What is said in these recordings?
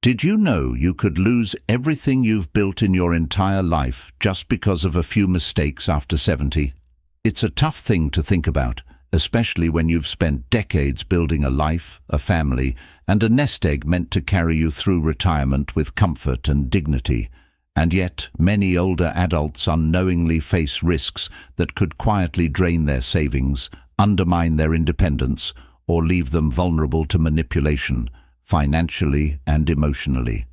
Did you know you could lose everything you've built in your entire life just because of a few mistakes after 70? It's a tough thing to think about, especially when you've spent decades building a life, a family, and a nest egg meant to carry you through retirement with comfort and dignity. And yet, many older adults unknowingly face risks that could quietly drain their savings, undermine their independence, or leave them vulnerable to manipulation, financially and emotionally.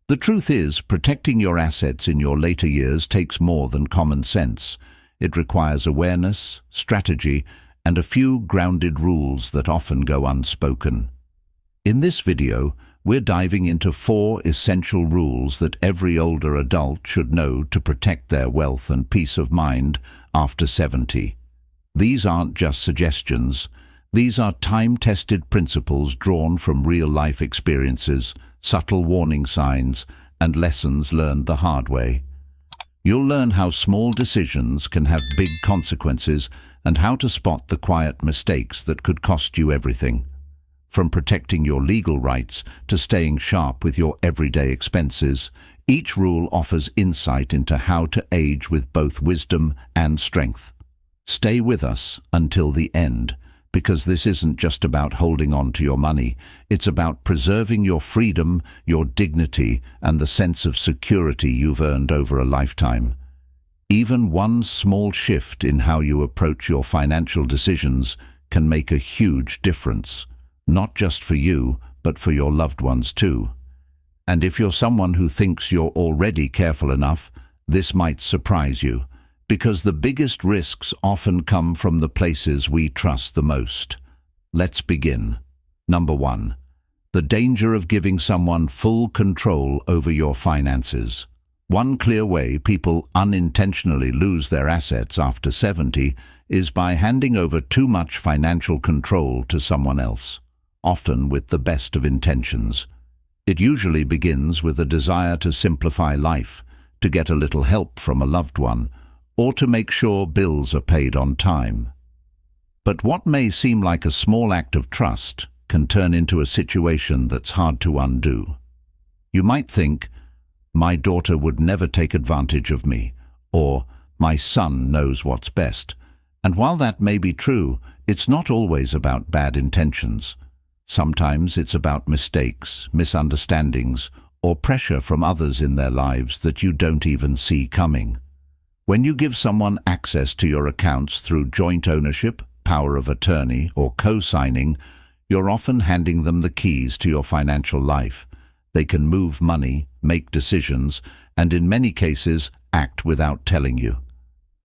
The truth is, protecting your assets in your later years takes more than common sense. It requires awareness, strategy, and a few grounded rules that often go unspoken. In this video, we're diving into 4 essential rules that every older adult should know to protect their wealth and peace of mind after 70. These aren't just suggestions. These are time-tested principles drawn from real-life experiences, subtle warning signs, and lessons learned the hard way. You'll learn how small decisions can have big consequences and how to spot the quiet mistakes that could cost you everything. From protecting your legal rights to staying sharp with your everyday expenses, each rule offers insight into how to age with both wisdom and strength. Stay with us until the end, because this isn't just about holding on to your money. It's about preserving your freedom, your dignity, and the sense of security you've earned over a lifetime. Even one small shift in how you approach your financial decisions can make a huge difference, not just for you, but for your loved ones too. And if you're someone who thinks you're already careful enough, this might surprise you, because the biggest risks often come from the places we trust the most. Let's begin. Number 1. The danger of giving someone full control over your finances. One clear way people unintentionally lose their assets after 70 is by handing over too much financial control to someone else, often with the best of intentions. It usually begins with a desire to simplify life, to get a little help from a loved one, or to make sure bills are paid on time. But what may seem like a small act of trust can turn into a situation that's hard to undo. You might think, "My daughter would never take advantage of me," or "My son knows what's best." And while that may be true, it's not always about bad intentions. Sometimes it's about mistakes, misunderstandings, or pressure from others in their lives that you don't even see coming. When you give someone access to your accounts through joint ownership, power of attorney, or co-signing, you're often handing them the keys to your financial life. They can move money, make decisions, and in many cases, act without telling you.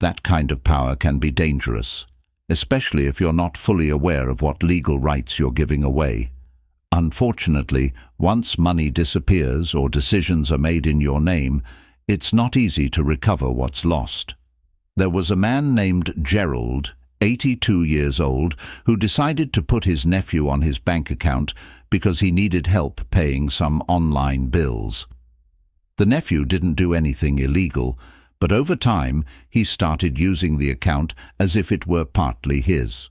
That kind of power can be dangerous, especially if you're not fully aware of what legal rights you're giving away. Unfortunately, once money disappears or decisions are made in your name, it's not easy to recover what's lost. There was a man named Gerald, 82 years old, who decided to put his nephew on his bank account because he needed help paying some online bills. The nephew didn't do anything illegal, but over time he started using the account as if it were partly his.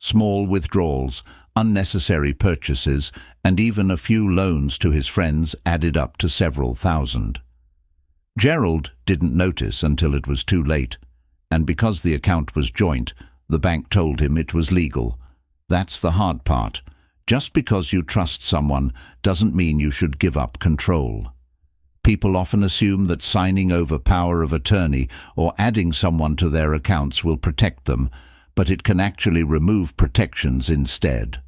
Small withdrawals, unnecessary purchases, and even a few loans to his friends added up to several thousand. Gerald didn't notice until it was too late, and because the account was joint, the bank told him it was legal. That's the hard part. Just because you trust someone doesn't mean you should give up control. People often assume that signing over power of attorney or adding someone to their accounts will protect them, but it can actually remove protections instead.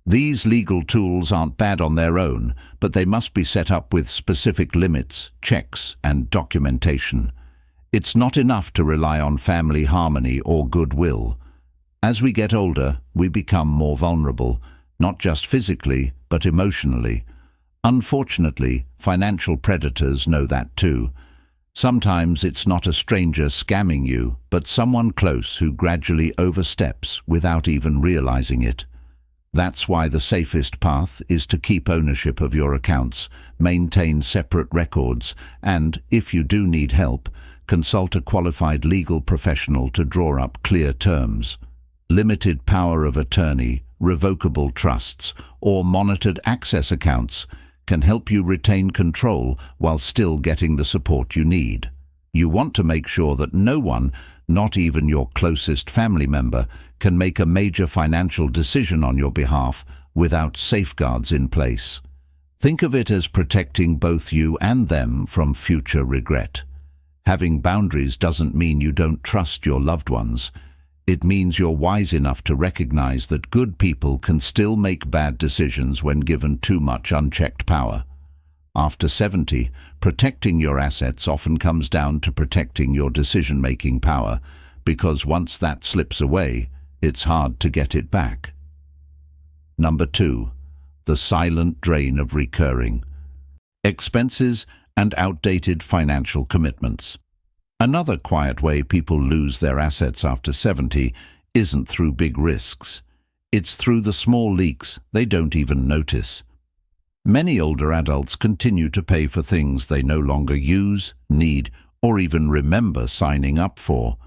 These legal tools aren't bad on their own, but they must be set up with specific limits, checks, and documentation. It's not enough to rely on family harmony or goodwill. As we get older, we become more vulnerable, not just physically, but emotionally. Unfortunately, financial predators know that too. Sometimes it's not a stranger scamming you, but someone close who gradually oversteps without even realizing it. That's why the safest path is to keep ownership of your accounts, maintain separate records, and, if you do need help, consult a qualified legal professional to draw up clear terms. Limited power of attorney, revocable trusts, or monitored access accounts can help you retain control while still getting the support you need. You want to make sure that no one, not even your closest family member, can make a major financial decision on your behalf without safeguards in place. Think of it as protecting both you and them from future regret. Having boundaries doesn't mean you don't trust your loved ones. It means you're wise enough to recognize that good people can still make bad decisions when given too much unchecked power. After 70, protecting your assets often comes down to protecting your decision-making power, because once that slips away, it's hard to get it back. Number 2. The silent drain of recurring expenses and outdated financial commitments. Another quiet way people lose their assets after 70 isn't through big risks. It's through the small leaks they don't even notice. Many older adults continue to pay for things they no longer use, need, or even remember signing up for.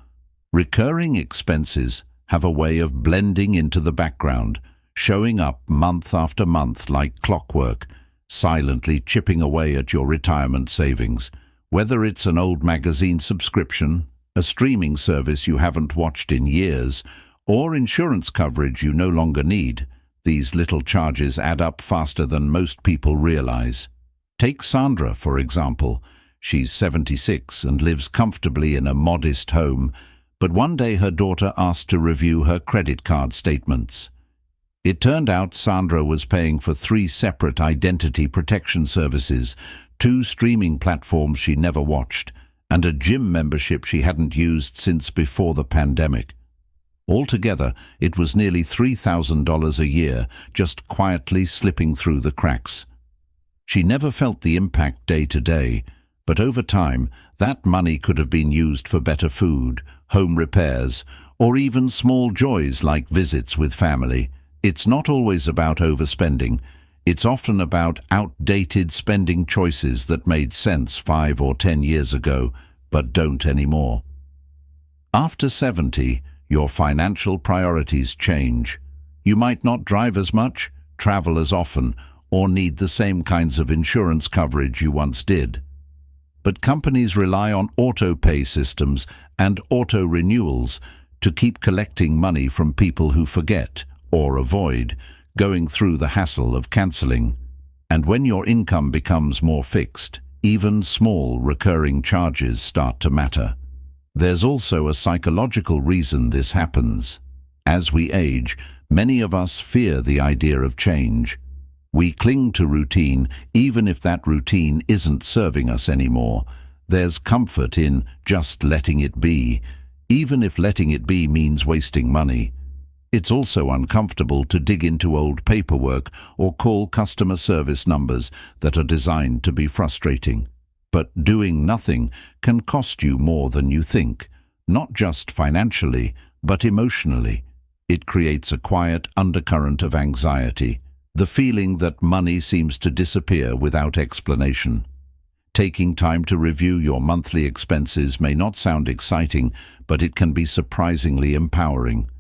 Recurring expenses have a way of blending into the background, showing up month after month like clockwork, silently chipping away at your retirement savings. Whether it's an old magazine subscription, a streaming service you haven't watched in years, or insurance coverage you no longer need, these little charges add up faster than most people realize. Take Sandra, for example. She's 76 and lives comfortably in a modest home, but one day her daughter asked to review her credit card statements. It turned out Sandra was paying for 3 separate identity protection services, 2 streaming platforms she never watched, and a gym membership she hadn't used since before the pandemic. Altogether, it was nearly $3,000 a year, just quietly slipping through the cracks. She never felt the impact day to day, but over time, that money could have been used for better food, home repairs, or even small joys like visits with family. It's not always about overspending. It's often about outdated spending choices that made sense 5 or 10 years ago, but don't anymore. After 70, your financial priorities change. You might not drive as much, travel as often, or need the same kinds of insurance coverage you once did. But companies rely on auto-pay systems and auto-renewals to keep collecting money from people who forget or avoid going through the hassle of cancelling. And when your income becomes more fixed, even small recurring charges start to matter. There's also a psychological reason this happens. As we age, many of us fear the idea of change. We cling to routine, even if that routine isn't serving us anymore. There's comfort in just letting it be, even if letting it be means wasting money. It's also uncomfortable to dig into old paperwork or call customer service numbers that are designed to be frustrating. But doing nothing can cost you more than you think, not just financially, but emotionally. It creates a quiet undercurrent of anxiety, the feeling that money seems to disappear without explanation. Taking time to review your monthly expenses may not sound exciting, but it can be surprisingly empowering.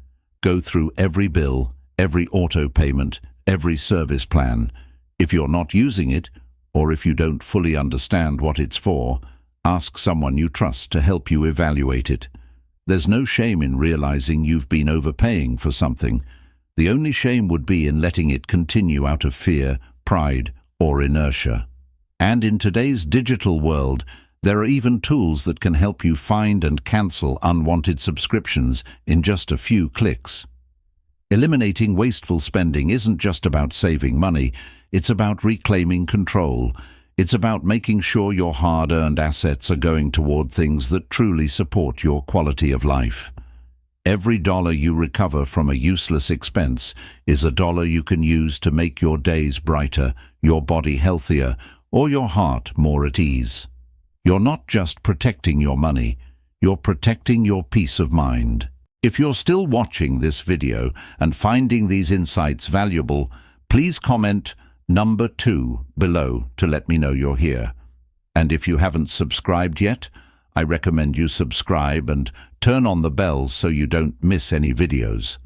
Go through every bill, every auto payment, every service plan. If you're not using it, or if you don't fully understand what it's for, ask someone you trust to help you evaluate it. There's no shame in realizing you've been overpaying for something. The only shame would be in letting it continue out of fear, pride, or inertia. And in today's digital world, there are even tools that can help you find and cancel unwanted subscriptions in just a few clicks. Eliminating wasteful spending isn't just about saving money, it's about reclaiming control. It's about making sure your hard-earned assets are going toward things that truly support your quality of life. Every dollar you recover from a useless expense is a dollar you can use to make your days brighter, your body healthier, or your heart more at ease. You're not just protecting your money, you're protecting your peace of mind. If you're still watching this video and finding these insights valuable, please comment number 2 below to let me know you're here. And if you haven't subscribed yet, I recommend you subscribe and turn on the bell so you don't miss any videos.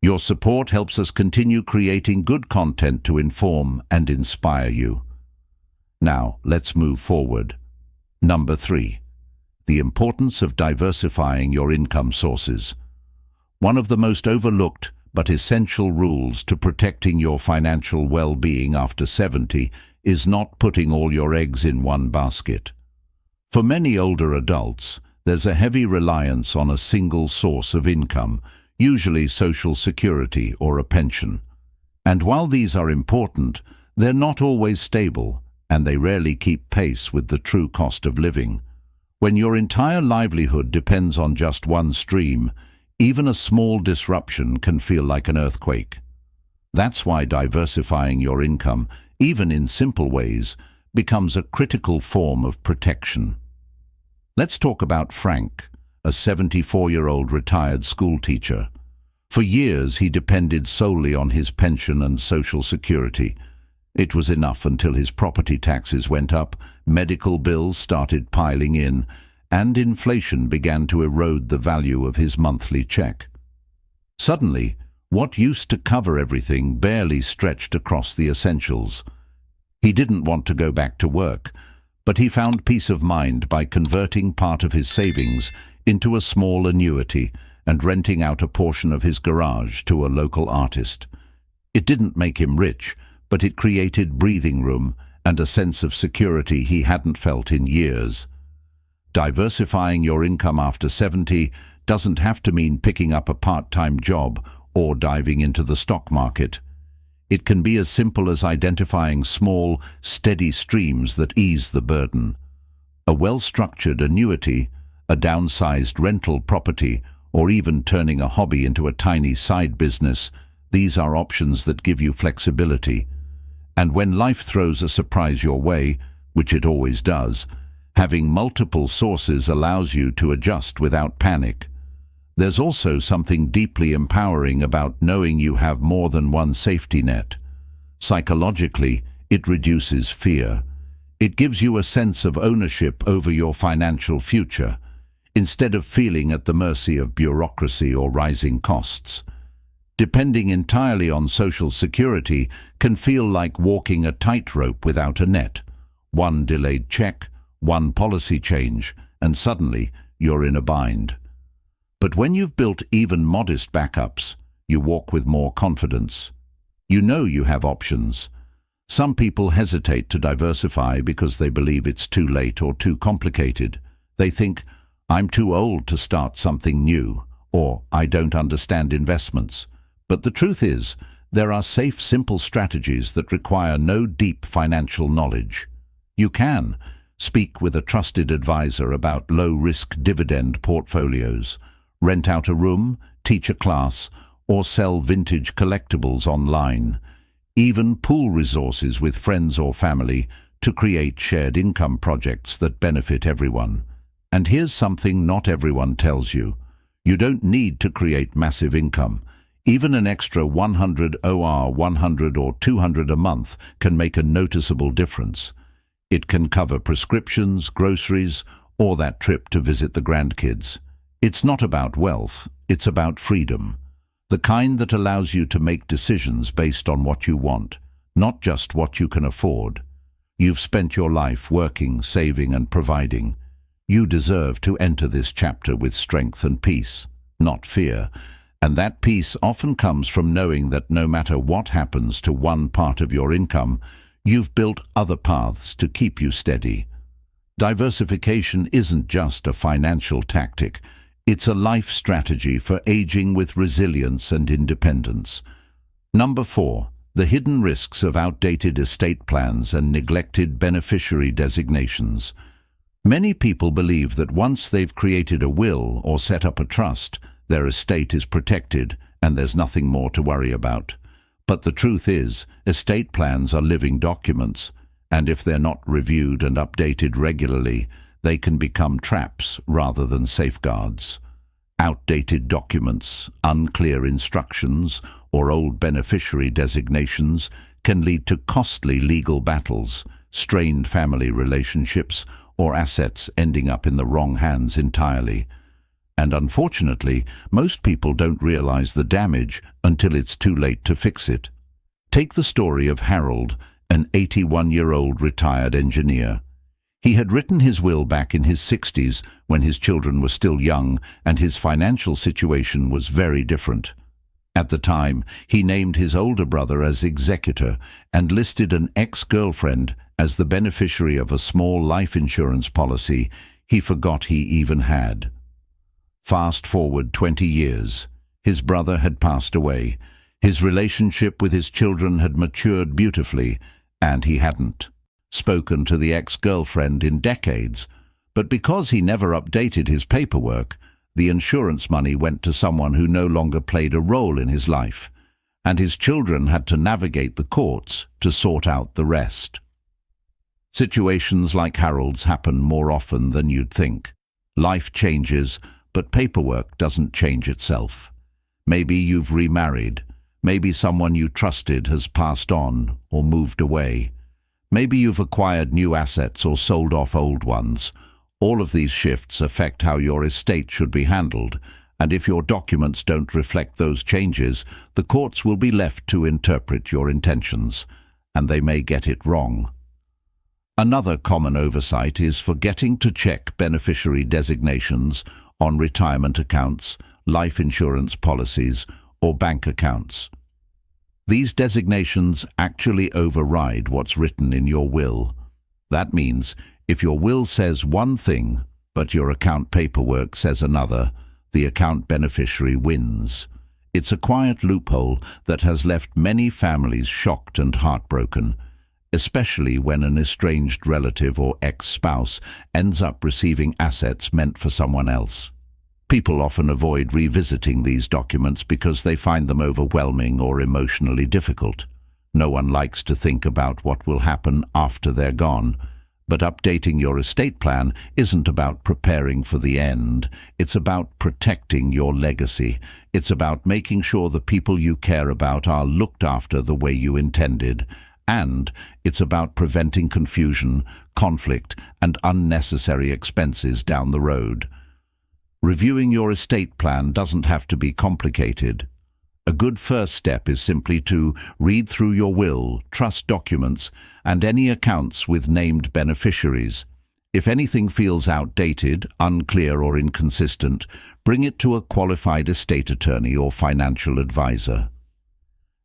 Your support helps us continue creating good content to inform and inspire you. Now, let's move forward. Number 3. The importance of diversifying your income sources. One of the most overlooked but essential rules to protecting your financial well-being after 70 is not putting all your eggs in one basket. For many older adults, there's a heavy reliance on a single source of income, usually Social Security or a pension. And while these are important, they're not always stable, and they rarely keep pace with the true cost of living. When your entire livelihood depends on just one stream, even a small disruption can feel like an earthquake. That's why diversifying your income, even in simple ways, becomes a critical form of protection. Let's talk about Frank, a 74-year-old retired schoolteacher. For years, he depended solely on his pension and Social Security. It was enough until his property taxes went up, medical bills started piling in, and inflation began to erode the value of his monthly check. Suddenly, what used to cover everything barely stretched across the essentials. He didn't want to go back to work, but he found peace of mind by converting part of his savings into a small annuity and renting out a portion of his garage to a local artist. It didn't make him rich, but it created breathing room and a sense of security he hadn't felt in years. Diversifying your income after 70 doesn't have to mean picking up a part-time job or diving into the stock market. It can be as simple as identifying small, steady streams that ease the burden. A well-structured annuity, a downsized rental property, or even turning a hobby into a tiny side business, these are options that give you flexibility. And when life throws a surprise your way, which it always does, having multiple sources allows you to adjust without panic. There's also something deeply empowering about knowing you have more than one safety net. Psychologically, it reduces fear. It gives you a sense of ownership over your financial future, instead of feeling at the mercy of bureaucracy or rising costs. Depending entirely on Social Security can feel like walking a tightrope without a net. One delayed check, one policy change, and suddenly you're in a bind. But when you've built even modest backups, you walk with more confidence. You know you have options. Some people hesitate to diversify because they believe it's too late or too complicated. They think, I'm too old to start something new, or I don't understand investments. But the truth is, there are safe, simple strategies that require no deep financial knowledge. You can speak with a trusted advisor about low-risk dividend portfolios, rent out a room, teach a class, or sell vintage collectibles online. Even pool resources with friends or family to create shared income projects that benefit everyone. And here's something not everyone tells you. You don't need to create massive income. Even an extra 100 OR 100 or 200 a month can make a noticeable difference. It can cover prescriptions, groceries, or that trip to visit the grandkids. It's not about wealth, it's about freedom. The kind that allows you to make decisions based on what you want, not just what you can afford. You've spent your life working, saving, and providing. You deserve to enter this chapter with strength and peace, not fear. And that peace often comes from knowing that no matter what happens to one part of your income, you've built other paths to keep you steady. Diversification isn't just a financial tactic. It's a life strategy for aging with resilience and independence. Number 4. The hidden risks of outdated estate plans and neglected beneficiary designations. Many people believe that once they've created a will or set up a trust, their estate is protected and there's nothing more to worry about. But the truth is, estate plans are living documents, and if they're not reviewed and updated regularly, they can become traps rather than safeguards. Outdated documents, unclear instructions, or old beneficiary designations can lead to costly legal battles, strained family relationships, or assets ending up in the wrong hands entirely. And unfortunately, most people don't realize the damage until it's too late to fix it. Take the story of Harold, an 81-year-old retired engineer. He had written his will back in his 60s when his children were still young and his financial situation was very different. At the time, he named his older brother as executor and listed an ex-girlfriend as the beneficiary of a small life insurance policy he forgot he even had. Fast forward 20 years. His brother had passed away. His relationship with his children had matured beautifully, and he hadn't spoken to the ex-girlfriend in decades. But because he never updated his paperwork, the insurance money went to someone who no longer played a role in his life, and his children had to navigate the courts to sort out the rest. Situations like Harold's happen more often than you'd think. Life changes, but paperwork doesn't change itself. Maybe you've remarried. Maybe someone you trusted has passed on or moved away. Maybe you've acquired new assets or sold off old ones. All of these shifts affect how your estate should be handled, and if your documents don't reflect those changes, the courts will be left to interpret your intentions, and they may get it wrong. Another common oversight is forgetting to check beneficiary designations on retirement accounts, life insurance policies, or bank accounts. These designations actually override what's written in your will. That means if your will says one thing, but your account paperwork says another, the account beneficiary wins. It's a quiet loophole that has left many families shocked and heartbroken, especially when an estranged relative or ex-spouse ends up receiving assets meant for someone else. People often avoid revisiting these documents because they find them overwhelming or emotionally difficult. No one likes to think about what will happen after they're gone. But updating your estate plan isn't about preparing for the end. It's about protecting your legacy. It's about making sure the people you care about are looked after the way you intended. And it's about preventing confusion, conflict, and unnecessary expenses down the road. Reviewing your estate plan doesn't have to be complicated. A good first step is simply to read through your will, trust documents, and any accounts with named beneficiaries. If anything feels outdated, unclear, or inconsistent, bring it to a qualified estate attorney or financial advisor.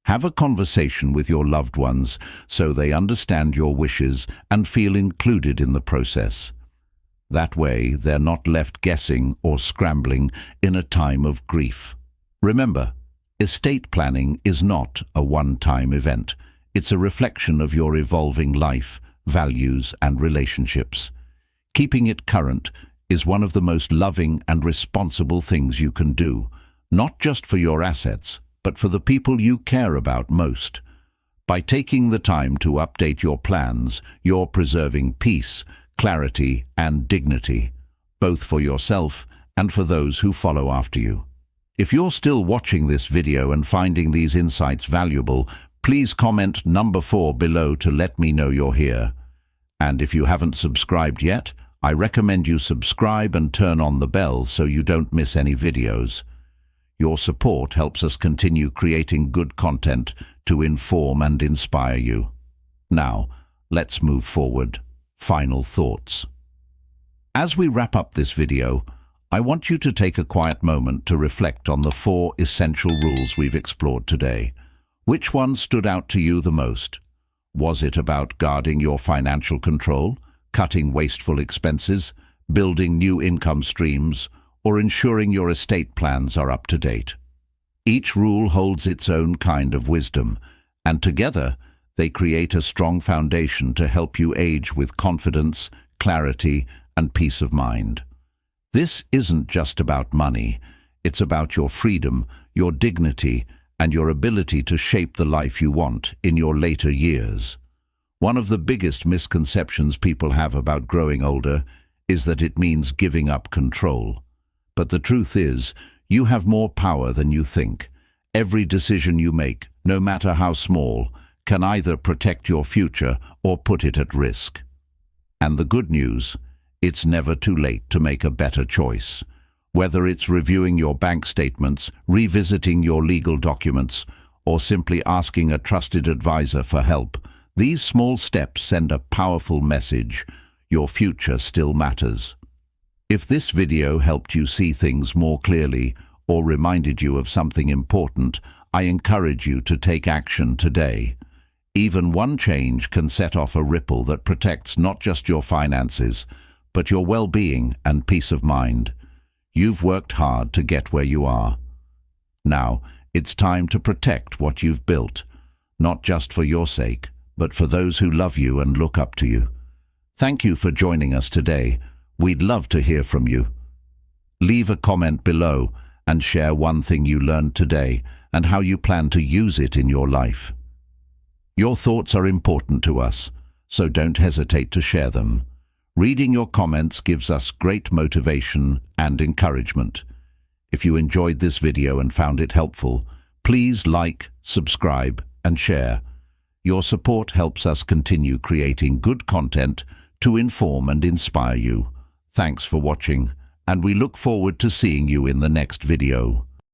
Have a conversation with your loved ones so they understand your wishes and feel included in the process. That way, they're not left guessing or scrambling in a time of grief. Remember, estate planning is not a one-time event. It's a reflection of your evolving life, values, and relationships. Keeping it current is one of the most loving and responsible things you can do, not just for your assets, but for the people you care about most. By taking the time to update your plans, you're preserving peace, clarity, and dignity, both for yourself and for those who follow after you. If you're still watching this video and finding these insights valuable, please comment number 4 below to let me know you're here. And if you haven't subscribed yet, I recommend you subscribe and turn on the bell so you don't miss any videos. Your support helps us continue creating good content to inform and inspire you. Now, let's move forward. Final thoughts. As we wrap up this video, I want you to take a quiet moment to reflect on the 4 essential rules we've explored today. Which one stood out to you the most? Was it about guarding your financial control, cutting wasteful expenses, building new income streams, or ensuring your estate plans are up to date? Each rule holds its own kind of wisdom, and together they create a strong foundation to help you age with confidence, clarity, and peace of mind. This isn't just about money. It's about your freedom, your dignity, and your ability to shape the life you want in your later years. One of the biggest misconceptions people have about growing older is that it means giving up control. But the truth is, you have more power than you think. Every decision you make, no matter how small, can either protect your future or put it at risk. And the good news, it's never too late to make a better choice. Whether it's reviewing your bank statements, revisiting your legal documents, or simply asking a trusted advisor for help, These small steps send a powerful message. Your future still matters. If this video helped you see things more clearly or reminded you of something important, I encourage you to take action today. Even one change can set off a ripple that protects not just your finances, but your well-being and peace of mind. You've worked hard to get where you are. Now, it's time to protect what you've built, not just for your sake, but for those who love you and look up to you. Thank you for joining us today. We'd love to hear from you. Leave a comment below and share one thing you learned today and how you plan to use it in your life. Your thoughts are important to us, so don't hesitate to share them. Reading your comments gives us great motivation and encouragement. If you enjoyed this video and found it helpful, please like, subscribe, and share. Your support helps us continue creating good content to inform and inspire you. Thanks for watching, and we look forward to seeing you in the next video.